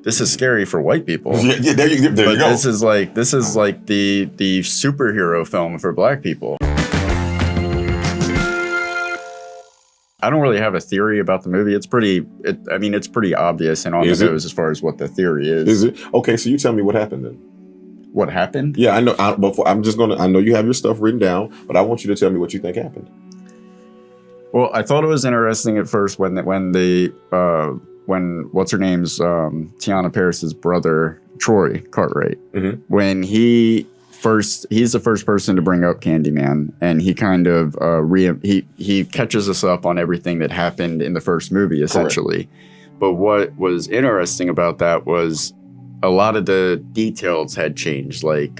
this is scary for white people. Yeah, there you go. This is like the superhero film for black people. I don't really have a theory about the movie. It's pretty obvious and on the nose as far as what the theory is. Is it? Okay, so you tell me what happened then. What happened? Yeah, I know. I know you have your stuff written down, but I want you to tell me what you think happened. Well, I thought it was interesting at first when what's her name's Tiana Paris's brother Troy Cartwright, when he's the first person to bring up Candyman, and he kind of he catches us up on everything that happened in the first movie, essentially. Correct. But what was interesting about that was a lot of the details had changed, like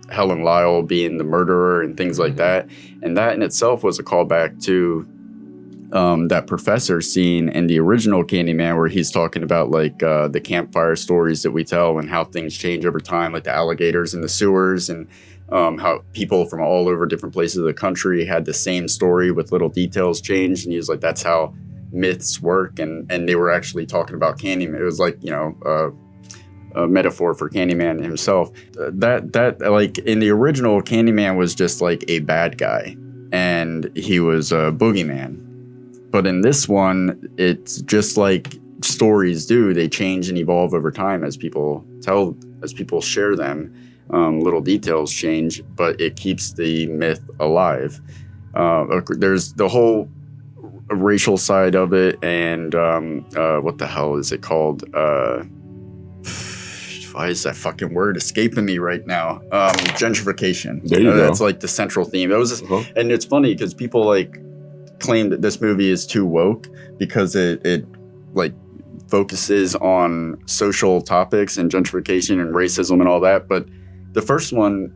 Helen Lyle being the murderer and things like that, and that in itself was a callback to that professor scene in the original Candyman, where he's talking about like the campfire stories that we tell and how things change over time, like the alligators in the sewers, and how people from all over different places of the country had the same story with little details changed. And he was like, that's how myths work. And they were actually talking about Candyman. It was like, a metaphor for Candyman himself. That like in the original, Candyman was just like a bad guy, and he was a boogeyman. But in this one, it's just like stories do. They change and evolve over time as people share them. Little details change, but it keeps the myth alive. There's the whole racial side of it, and what the hell is it called? Why is that fucking word escaping me right now? Gentrification. There you go. That's like the central theme. It was, and it's funny because people like claim that this movie is too woke because it like focuses on social topics and gentrification and racism and all that. But the first one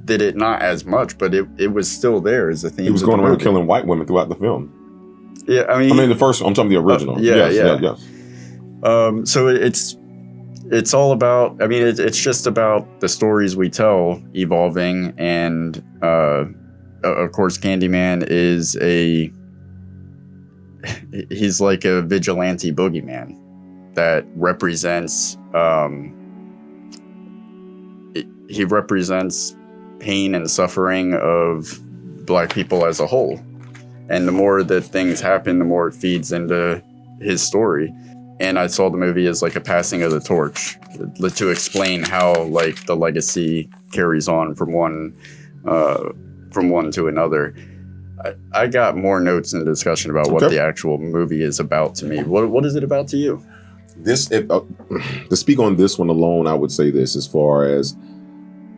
did it not as much, but it was still there as a theme. He was going around killing white women throughout the film. Yeah, I mean the first one. I'm talking the original. Yeah. So it's all about, I mean, it's just about the stories we tell evolving, and of course Candyman is he's like a vigilante boogeyman that represents he represents pain and suffering of black people as a whole, and the more that things happen, the more it feeds into his story. And I saw the movie as like a passing of the torch to explain how like the legacy carries on from one to another. I got more notes in the discussion about what the actual movie is about to me. What is it about to you? To speak on this one alone, I would say this, as far as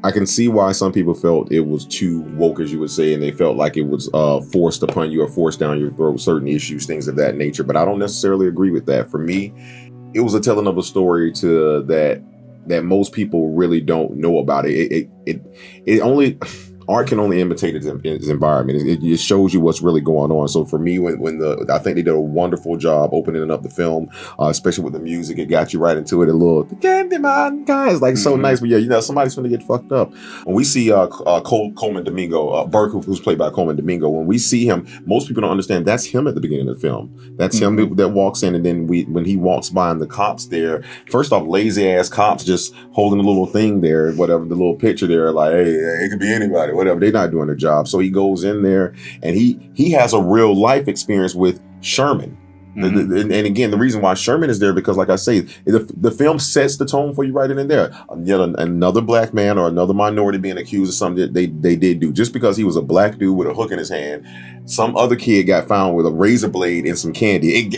I can see why some people felt it was too woke, as you would say, and they felt like it was forced upon you or forced down your throat, certain issues, things of that nature. But I don't necessarily agree with that. For me, it was a telling of a story that most people really don't know about. Art can only imitate its environment. It shows you what's really going on. So for me, I think they did a wonderful job opening up the film, especially with the music. It got you right into it. A little the Candyman guys, like so nice. But yeah, somebody's gonna get fucked up. When we see Coleman Domingo, Burke, who's played by Coleman Domingo, when we see him, most people don't understand that's him at the beginning of the film. That's him that walks in, and then when he walks by and the cops there, first off, lazy ass cops just holding a little thing there, whatever, the little picture there, like, hey, it could be anybody. Whatever, they're not doing their job. So he goes in there and he has a real life experience with Sherman. And again, the reason why Sherman is there, because like I say, the film sets the tone for you right in there. Yet another black man or another minority being accused of something that they did do. Just because he was a black dude with a hook in his hand, some other kid got found with a razor blade and some candy.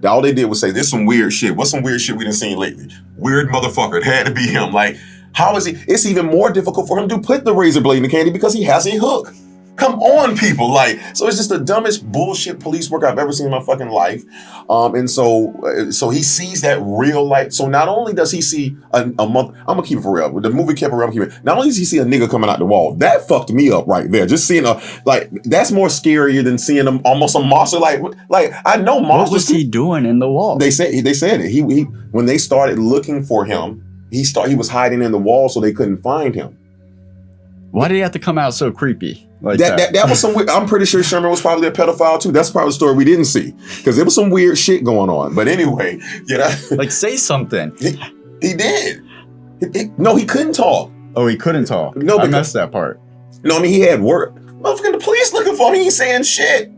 All they did was say, "This some weird shit. What's some weird shit we done seen lately? Weird motherfucker. It had to be him." Like, how is he? It's even more difficult for him to put the razor blade in the candy because he has a hook. Come on, people. Like, so it's just the dumbest bullshit police work I've ever seen in my fucking life. And so he sees that real life. So not only does he see a month, I'm gonna keep it for real. The movie kept it real. Not only does he see a nigga coming out the wall, that fucked me up right there. Just seeing that's more scarier than seeing almost a monster. Like I know monsters. What was he doing in the wall? They said it. He when they started looking for him, he was hiding in the wall so they couldn't find him. Why did he have to come out so creepy? Like that was some weird, I'm pretty sure Sherman was probably a pedophile too. That's probably a story we didn't see because there was some weird shit going on. But anyway, like say something. He did. No, he couldn't talk. Oh, he couldn't talk. No, I missed that part. No, I mean he had work. Motherfucking the police looking for him. He ain't saying shit.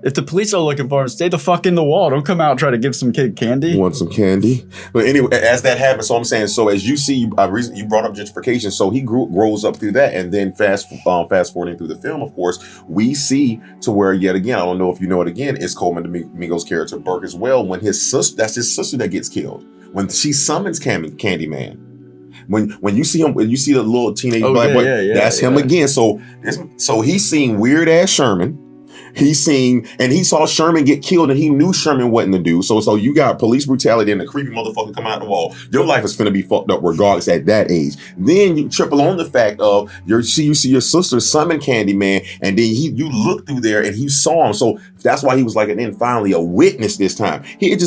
If the police are looking for him, stay the fuck in the wall. Don't come out and try to give some kid candy. Want some candy? But anyway, as that happens, so I'm saying, so as you see, you brought up gentrification. So he grows up through that, and then fast forwarding through the film, of course, we see to where yet again, I don't know if you know it again, it's Coleman Domingo's character Burke as well. When his sister, that's his sister that gets killed. When she summons Candyman. When you see him, when you see the little teenage black boy, that's him again. So he's seeing weird ass Sherman. He saw Sherman get killed and he knew Sherman wasn't the dude. So you got police brutality and a creepy motherfucker coming out the wall. Your life is finna be fucked up regardless at that age. Then you triple on the fact of you see your sister summon Candyman and then you look through there and he saw him. So that's why he was like, and then finally a witness this time. It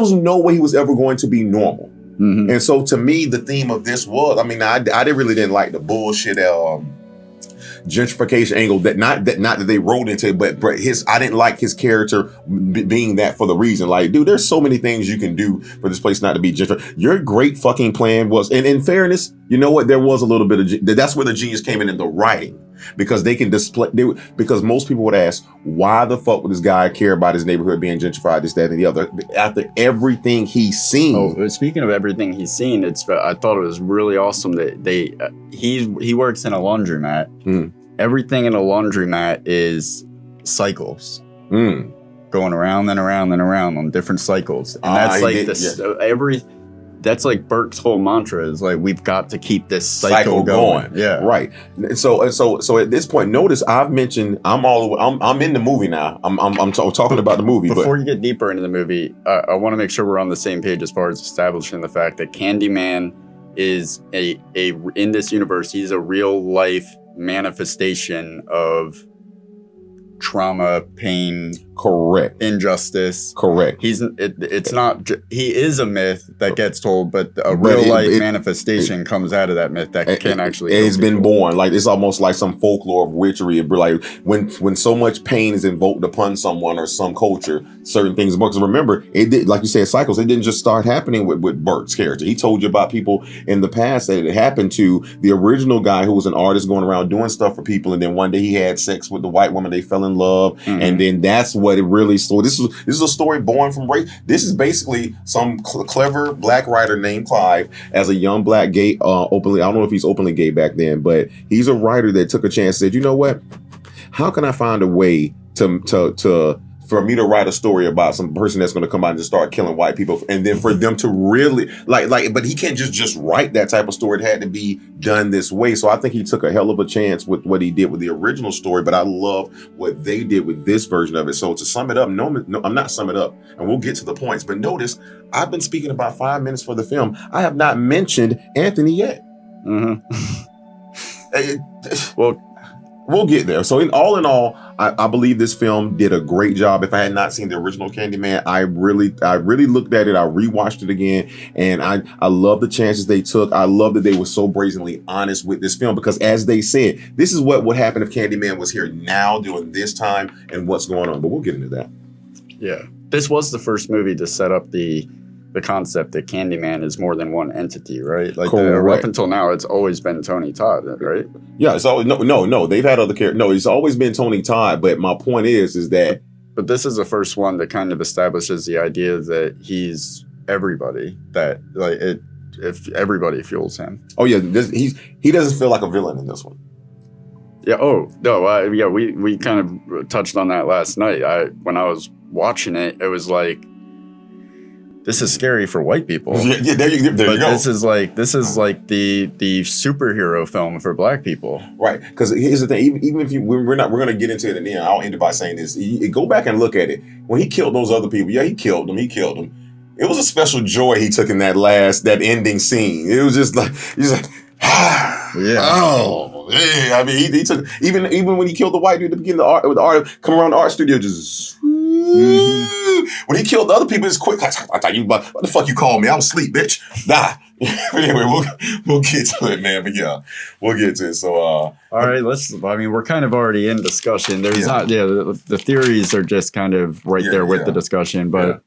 was no way he was ever going to be normal. Mm-hmm. And so to me, the theme of this was, I mean, I didn't like the bullshit gentrification angle not that they wrote into it, but I didn't like his character being that for the reason. Like, dude, there's so many things you can do for this place not to be gentrified. Your great fucking plan was, and in fairness, you know what? There was a little bit of that's where the genius came in the writing. Because they can display, because most people would ask, why the fuck would this guy care about his neighborhood being gentrified, this, that, and the other, after everything he's seen? Oh, speaking of everything he's seen, I thought it was really awesome that he works in a laundromat. Mm. Everything in a laundromat is cycles. Mm. Going around and around and around on different cycles. And that's like that's like Burke's whole mantra is like, we've got to keep this cycle going. Yeah. Right. So at this point, notice I've mentioned I'm in the movie now. I'm talking about the movie. Before you get deeper into the movie, I want to make sure we're on the same page as far as establishing the fact that Candyman is in this universe, he's a real life manifestation of trauma, pain, correct, injustice, correct. He is a myth that gets told, but a real life manifestation comes out of that myth that can actually. It's been born. Like it's almost like some folklore of witchery. Like when so much pain is invoked upon someone or some culture, certain things. Because remember, it did, like you said, cycles. It didn't just start happening with Burke's character. He told you about people in the past that it happened to the original guy who was an artist going around doing stuff for people, and then one day he had sex with the white woman. They fell in love, and then that's what it really. So this is a story born from race. This is basically some clever black writer named Clive as a young black gay, openly. I don't know if he's openly gay back then, but he's a writer that took a chance. Said, you know what? How can I find a way for me to write a story about some person that's going to come out and just start killing white people, and then for them to really like, but he can't just write that type of story. It had to be done this way. So I think he took a hell of a chance with what he did with the original story, but I love what they did with this version of it. So to sum it up, no, I'm not summing it up, and we'll get to the points, but notice I've been speaking about 5 minutes for the film. I have not mentioned Anthony yet. Mm-hmm. Well, we'll get there. So in all, I believe this film did a great job. If I had not seen the original Candyman, I really looked at it. I rewatched it again, and I love the chances they took. I love that they were so brazenly honest with this film, because as they said, this is what would happen if Candyman was here now during this time and what's going on. But we'll get into that. Yeah. This was the first movie to set up the concept that Candyman is more than one entity, right? Like up until now, it's always been Tony Todd, right? Yeah, it's always no. They've had other characters. No, it's always been Tony Todd. But my point is that. But this is the first one that kind of establishes the idea that he's everybody. That if everybody fuels him. Oh yeah, he doesn't feel like a villain in this one. Yeah. Oh no. We kind of touched on that last night. When I was watching it, it was like, this is scary for white people. Yeah, there you go. This is like the superhero film for black people, right? Because here's the thing: even if we're going to get into it in the end. I'll end it by saying this: go back and look at it. When he killed those other people, he killed them. It was a special joy he took in that ending scene. It was just like yeah. Oh, yeah. I mean, he took even when he killed the white dude at the beginning of the art, come around the art studio, just. Mm-hmm. When he killed the other people, it's quick. I thought what the fuck you called me? I was asleep, bitch. Nah, But anyway, we'll get to it, man. But yeah, we'll get to it. So, all right, we're kind of already in discussion. There's not, the theories are just kind of right there with the discussion, but.